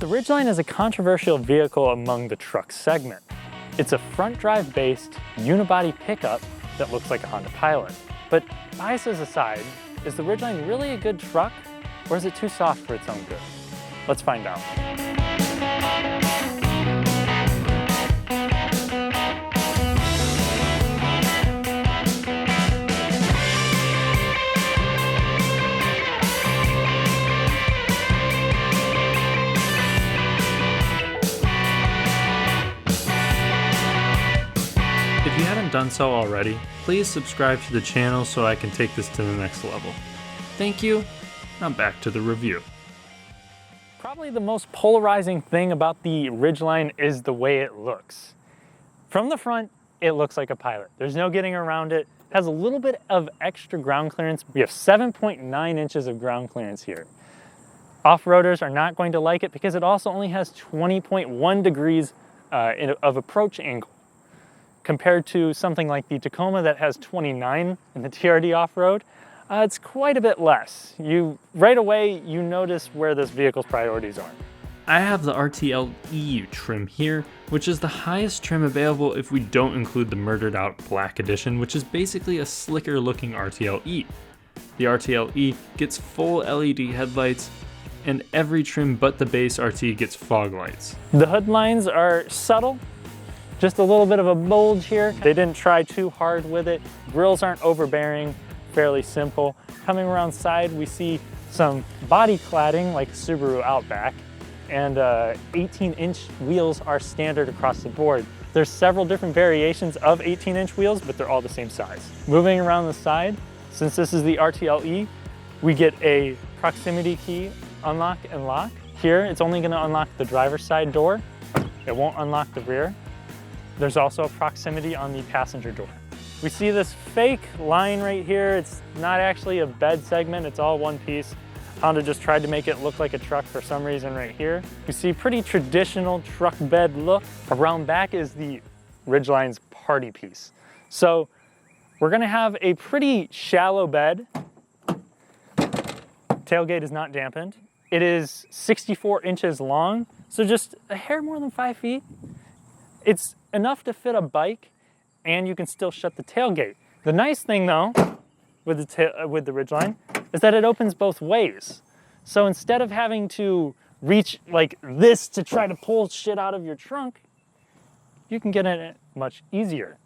The Ridgeline is a controversial vehicle among the truck segment. It's a front drive based unibody pickup that looks like a Honda Pilot. But biases aside, is the Ridgeline really a good truck, or is it too soft for its own good? Let's find out. If you haven't done so already, please subscribe to the channel so I can take this to the next level. Thank you. Now back to the review. Probably the most polarizing thing about the Ridgeline is the way it looks. From the front, it looks like a Pilot. There's no getting around it. It has a little bit of extra ground clearance. We have 7.9 inches of ground clearance here. Off-roaders are not going to like it because it also only has 20.1 degrees of approach angle, compared to something like the Tacoma that has 29 in the TRD off-road. It's quite a bit less. Right away, you notice where this vehicle's priorities are. I have the rtl-e trim here, which is the highest trim available if we don't include the murdered out black edition, which is basically a slicker looking rtl-e. The rtl-e gets full LED headlights, and every trim but the base RT gets fog lights. The hood lines are subtle, just a little bit of a bulge here. They didn't try too hard with it. Grills aren't overbearing, fairly simple. Coming around side, we see some body cladding like Subaru Outback, and 18-inch wheels are standard across the board. There's several different variations of 18-inch wheels, but they're all the same size. Moving around the side, since this is the rtl-e, we get a proximity key unlock and lock. Here, it's only gonna unlock the driver's side door. It won't unlock the rear. There's also a proximity on the passenger door. We see this fake line right here. It's not actually a bed segment, it's all one piece. Honda just tried to make it look like a truck for some reason right here. You see pretty traditional truck bed look. Around back is the Ridgeline's party piece. So we're gonna have a pretty shallow bed. Tailgate is not dampened. It is 64 inches long, so just a hair more than 5 feet. It's enough to fit a bike, and you can still shut the tailgate. The nice thing though, with the Ridgeline, is that it opens both ways. So instead of having to reach like this to try to pull shit out of your trunk, you can get in it much easier.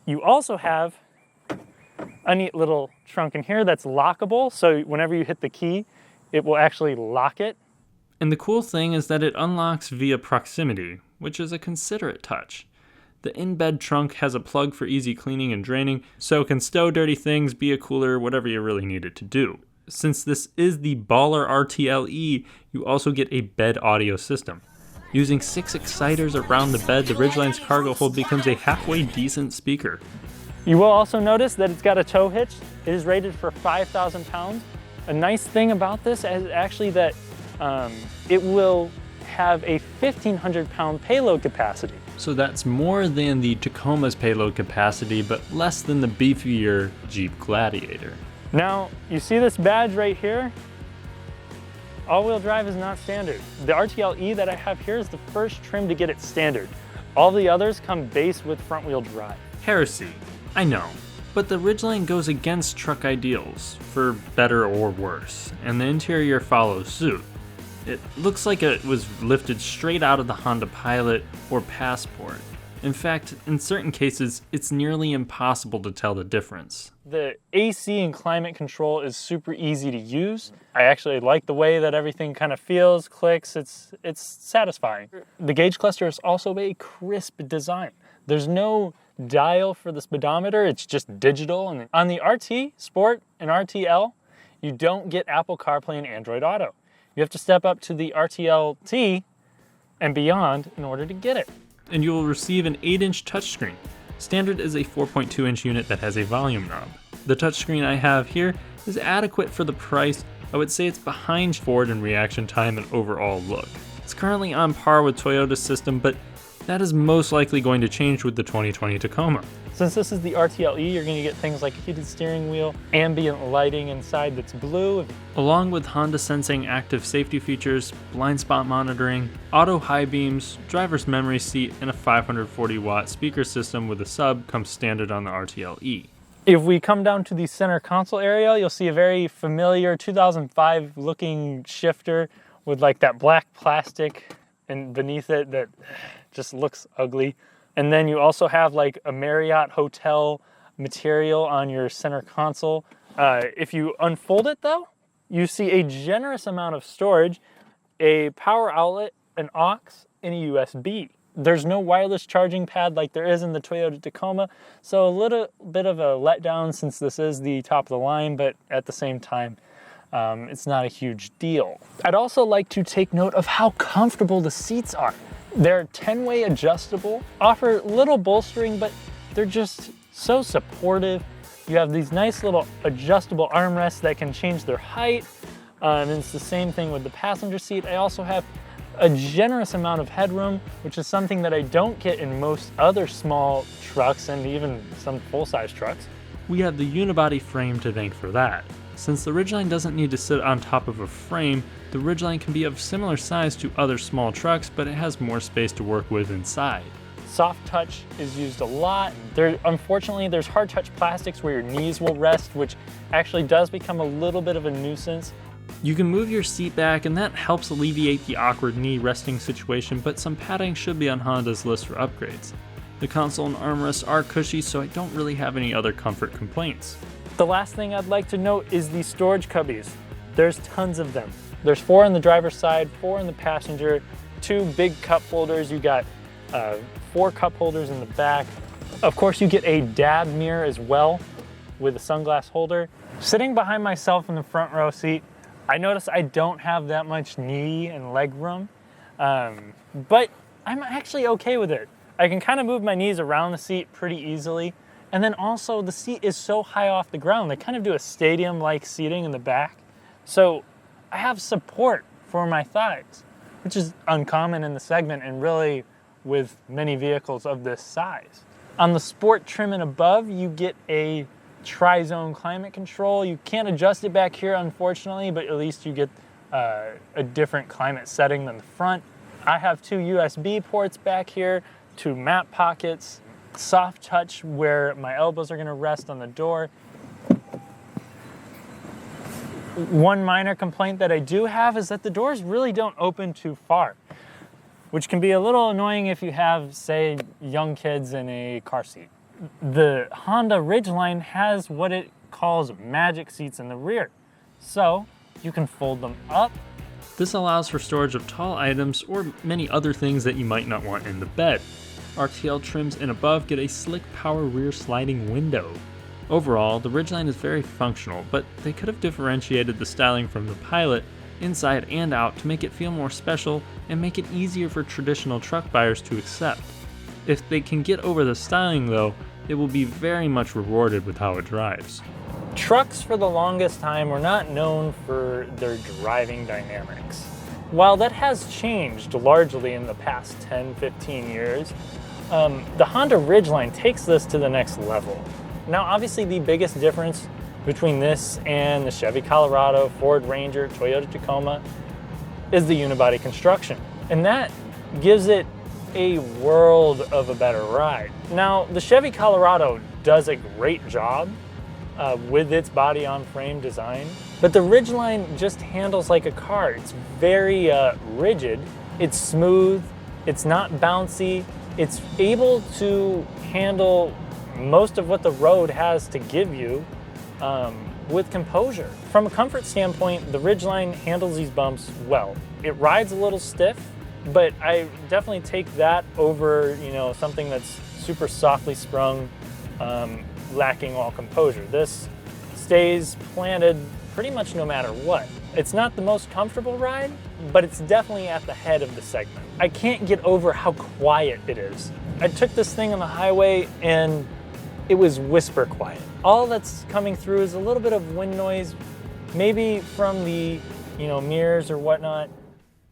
You also have a neat little trunk in here that's lockable, so whenever you hit the key, it will actually lock it. And the cool thing is that it unlocks via proximity, which is a considerate touch. The in-bed trunk has a plug for easy cleaning and draining, so it can stow dirty things, be a cooler, whatever you really need it to do. Since this is the baller rtl-e, you also get a bed audio system. Using 6 exciters around the bed, the Ridgeline's cargo hold becomes a halfway decent speaker. You will also notice that it's got a tow hitch. It is rated for 5,000 pounds. A nice thing about this is actually that it will have a 1,500 pound payload capacity. So that's more than the Tacoma's payload capacity, but less than the beefier Jeep Gladiator. Now, you see this badge right here? All-wheel drive is not standard. The rtl-e that I have here is the first trim to get it standard. All the others come base with front-wheel drive. Heresy, I know, but the Ridgeline goes against truck ideals, for better or worse, and the interior follows suit. It looks like it was lifted straight out of the Honda Pilot or Passport. In fact, in certain cases, it's nearly impossible to tell the difference. The AC and climate control is super easy to use. I actually like the way that everything kind of feels, clicks, it's satisfying. The gauge cluster is also a crisp design. There's no dial for the speedometer, it's just digital. And on the RT, Sport, and RTL, you don't get Apple CarPlay and Android Auto. You have to step up to the rtl-t and beyond in order to get it. And you will receive an 8-inch touchscreen. Standard is a 4.2-inch unit that has a volume knob. The touchscreen I have here is adequate for the price. I would say it's behind Ford in reaction time and overall look. It's currently on par with Toyota's system, but That is most likely going to change with the 2020 Tacoma. Since this is the rtl-e, you're going to get things like a heated steering wheel, ambient lighting inside that's blue, along with Honda sensing active safety features, blind spot monitoring, auto high beams, driver's memory seat, and a 540 watt speaker system with a sub comes standard on the rtl-e. If we come down to the center console area, you'll see a very familiar 2005 looking shifter with like that black plastic and beneath it that just looks ugly. And then you also have like a Marriott hotel material on your center console. If you unfold it though, you see a generous amount of storage, a power outlet, an aux, and a USB. There's no wireless charging pad like there is in the Toyota Tacoma, so a little bit of a letdown since this is the top of the line, but at the same time, it's not a huge deal. I'd also like to take note of how comfortable the seats are. They're 10-way adjustable, offer little bolstering, but they're just so supportive. You have these nice little adjustable armrests that can change their height, and it's the same thing with the passenger seat. I also have a generous amount of headroom, which is something that I don't get in most other small trucks and even some full-size trucks. We have the unibody frame to thank for that. Since the Ridgeline doesn't need to sit on top of a frame, the Ridgeline can be of similar size to other small trucks, but it has more space to work with inside. Soft touch is used a lot. Unfortunately, there's hard touch plastics where your knees will rest, which actually does become a little bit of a nuisance. You can move your seat back and that helps alleviate the awkward knee resting situation, but some padding should be on Honda's list for upgrades. The console and armrests are cushy, so I don't really have any other comfort complaints. The last thing I'd like to note is the storage cubbies. There's tons of them. There's 4 on the driver's side, 4 in the passenger, 2 big cup holders. You got 4 cup holders in the back. Of course, you get a dad mirror as well with a sunglass holder. Sitting behind myself in the front row seat, I notice I don't have that much knee and leg room, but I'm actually okay with it. I can kind of move my knees around the seat pretty easily. And then also the seat is so high off the ground. They kind of do a stadium-like seating in the back. So I have support for my thighs, which is uncommon in the segment and really with many vehicles of this size. On the sport trim and above, you get a tri-zone climate control. You can't adjust it back here, unfortunately, but at least you get a different climate setting than the front. I have 2 USB ports back here, 2 map pockets, soft touch where my elbows are going to rest on the door. One minor complaint that I do have is that the doors really don't open too far, which can be a little annoying if you have, say, young kids in a car seat. The Honda Ridgeline has what it calls magic seats in the rear, so you can fold them up. This allows for storage of tall items or many other things that you might not want in the bed. RTL trims and above get a slick power rear sliding window. Overall, the Ridgeline is very functional, but they could have differentiated the styling from the Pilot inside and out to make it feel more special and make it easier for traditional truck buyers to accept. If they can get over the styling though, it will be very much rewarded with how it drives. Trucks for the longest time were not known for their driving dynamics. While that has changed largely in the past 10-15 years, the Honda Ridgeline takes this to the next level. Now, obviously the biggest difference between this and the Chevy Colorado, Ford Ranger, Toyota Tacoma is the unibody construction. And that gives it a world of a better ride. Now, the Chevy Colorado does a great job with its body-on-frame design, but the Ridgeline just handles like a car. It's very rigid, it's smooth, it's not bouncy, it's able to handle most of what the road has to give you with composure. From a comfort standpoint, the Ridgeline handles these bumps well. It rides a little stiff, but I definitely take that over, something that's super softly sprung, lacking all composure. This stays planted pretty much no matter what. It's not the most comfortable ride, but it's definitely at the head of the segment. I can't get over how quiet it is. I took this thing on the highway and it was whisper quiet. All that's coming through is a little bit of wind noise, maybe from the, mirrors or whatnot.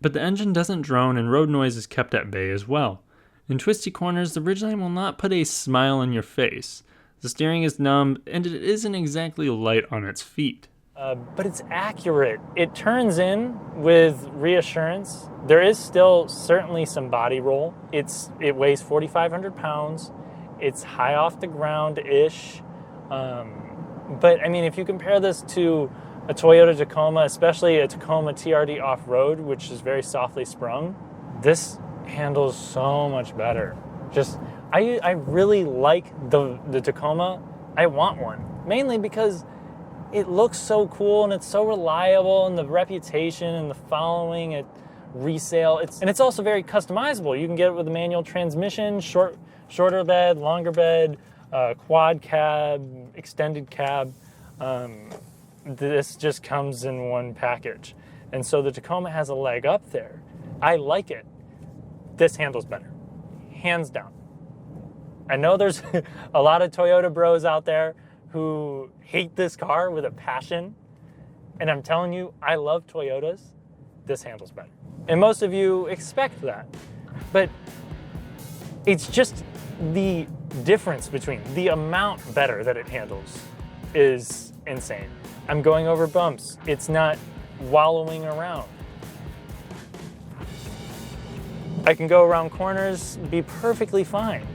But the engine doesn't drone and road noise is kept at bay as well. In twisty corners, the Ridgeline will not put a smile on your face. The steering is numb, and it isn't exactly light on its feet. But it's accurate. It turns in with reassurance. There is still certainly some body roll. It weighs 4,500 pounds. It's high off the ground-ish. But I mean, if you compare this to a Toyota Tacoma, especially a Tacoma TRD off-road, which is very softly sprung, this handles so much better. I really like the Tacoma. I want one, mainly because it looks so cool and it's so reliable, and the reputation and the following at resale. It's also very customizable. You can get it with a manual transmission, shorter bed, longer bed, quad cab, extended cab. This just comes in one package. And so the Tacoma has a leg up there. I like it. This handles better, hands down. I know there's a lot of Toyota bros out there who hate this car with a passion. And I'm telling you, I love Toyotas. This handles better. And most of you expect that. But it's just the difference between the amount better that it handles is insane. I'm going over bumps. It's not wallowing around. I can go around corners, be perfectly fine.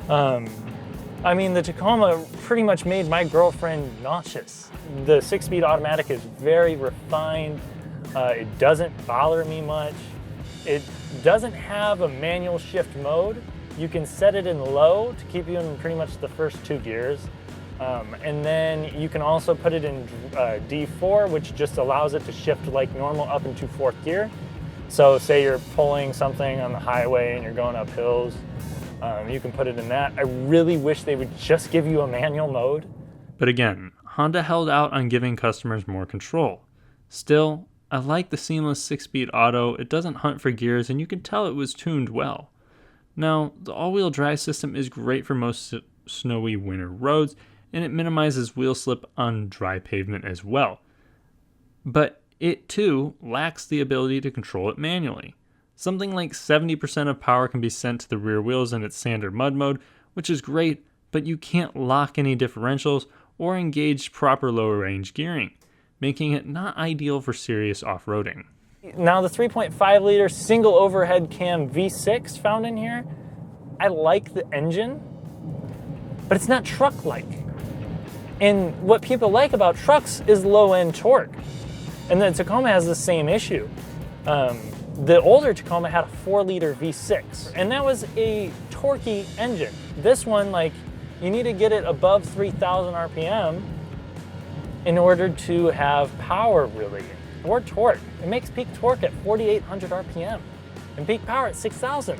I mean, the Tacoma pretty much made my girlfriend nauseous. The 6-speed automatic is very refined. It doesn't bother me much. It doesn't have a manual shift mode. You can set it in low to keep you in pretty much the first 2 gears. And then you can also put it in D4, which just allows it to shift like normal up into 4th gear. So say you're pulling something on the highway and you're going up hills, you can put it in that. I really wish they would just give you a manual mode. But again, Honda held out on giving customers more control. Still, I like the seamless 6-speed auto. It doesn't hunt for gears, and you can tell it was tuned well. Now, the all-wheel drive system is great for most snowy winter roads, and it minimizes wheel slip on dry pavement as well. But it too lacks the ability to control it manually. Something like 70% of power can be sent to the rear wheels in its standard mud mode, which is great, but you can't lock any differentials or engage proper lower range gearing, making it not ideal for serious off-roading. Now the 3.5 liter single overhead cam V6 found in here, I like the engine, but it's not truck-like. And what people like about trucks is low-end torque. And the Tacoma has the same issue. The older Tacoma had a 4-liter V6, and that was a torquey engine. This one, like, you need to get it above 3,000 RPM in order to have power, really, or torque. It makes peak torque at 4,800 RPM and peak power at 6,000.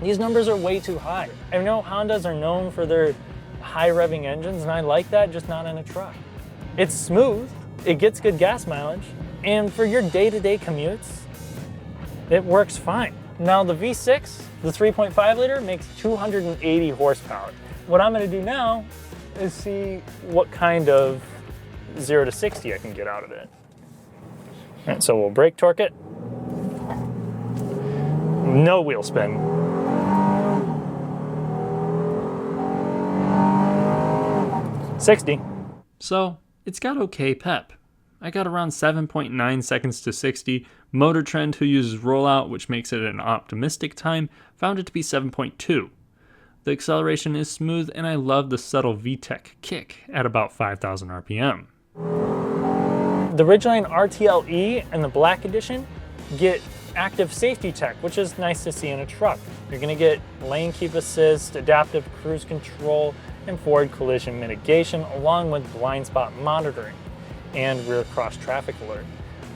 These numbers are way too high. I know Hondas are known for their high revving engines, and I like that, just not in a truck. It's smooth, it gets good gas mileage, and for your day-to-day commutes, it works fine. Now the V6, the 3.5 liter, makes 280 horsepower. What I'm gonna do now is see what kind of 0 to 60 I can get out of it. All right, so we'll brake torque it. No wheel spin. $60. So, it's got okay pep. I got around 7.9 seconds to 60. Motor Trend, who uses rollout, which makes it an optimistic time, found it to be 7.2. The acceleration is smooth, and I love the subtle VTEC kick at about 5,000 RPM. The Ridgeline rtl-e and the Black Edition get active safety tech, which is nice to see in a truck. You're going to get lane keep assist, adaptive cruise control, and forward collision mitigation, along with blind spot monitoring and rear cross traffic alert.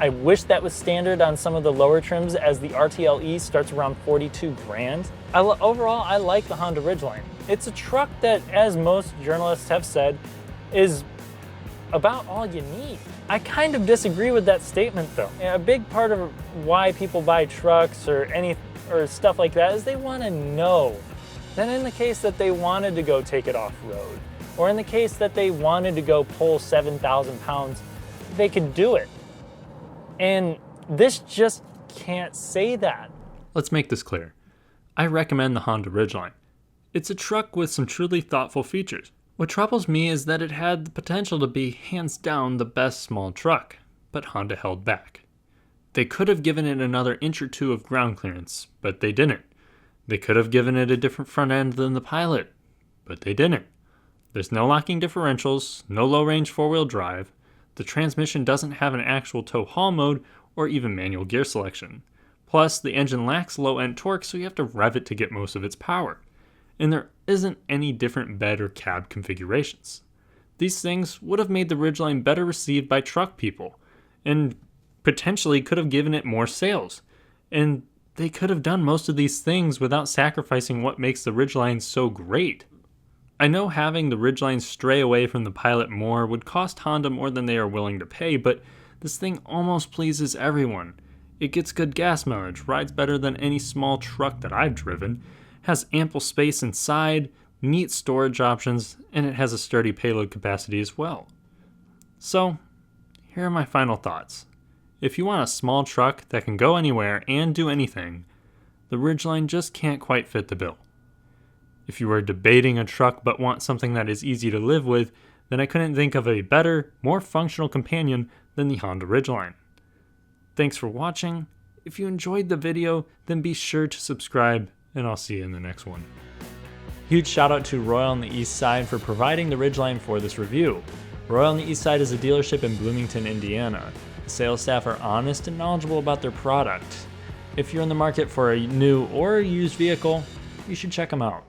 I wish that was standard on some of the lower trims, as the rtl-e starts around 42 grand. Overall, I like the Honda Ridgeline. It's a truck that, as most journalists have said, is about all you need. I kind of disagree with that statement though. A big part of why people buy trucks or stuff like that is they want to know that in the case that they wanted to go take it off-road, or in the case that they wanted to go pull 7,000 pounds, they could do it. And this just can't say that. Let's make this clear. I recommend the Honda Ridgeline. It's a truck with some truly thoughtful features. What troubles me is that it had the potential to be hands down the best small truck, but Honda held back. They could have given it another inch or two of ground clearance, but they didn't. They could have given it a different front end than the Pilot, but they didn't. There's no locking differentials, no low-range four-wheel drive. The transmission doesn't have an actual tow-haul mode or even manual gear selection. Plus, the engine lacks low-end torque, so you have to rev it to get most of its power. And there isn't any different bed or cab configurations. These things would have made the Ridgeline better received by truck people, and potentially could have given it more sales. And they could have done most of these things without sacrificing what makes the Ridgeline so great. I know having the Ridgeline stray away from the Pilot more would cost Honda more than they are willing to pay, but this thing almost pleases everyone. It gets good gas mileage, rides better than any small truck that I've driven, has ample space inside, neat storage options, and it has a sturdy payload capacity as well. So, here are my final thoughts. If you want a small truck that can go anywhere and do anything, the Ridgeline just can't quite fit the bill. If you are debating a truck but want something that is easy to live with, then I couldn't think of a better, more functional companion than the Honda Ridgeline. Thanks for watching. If you enjoyed the video, then be sure to subscribe, and I'll see you in the next one. Huge shout out to Royal on the East Side for providing the Ridgeline for this review. Royal on the East Side is a dealership in Bloomington, Indiana. The sales staff are honest and knowledgeable about their product. If you're in the market for a new or used vehicle, you should check them out.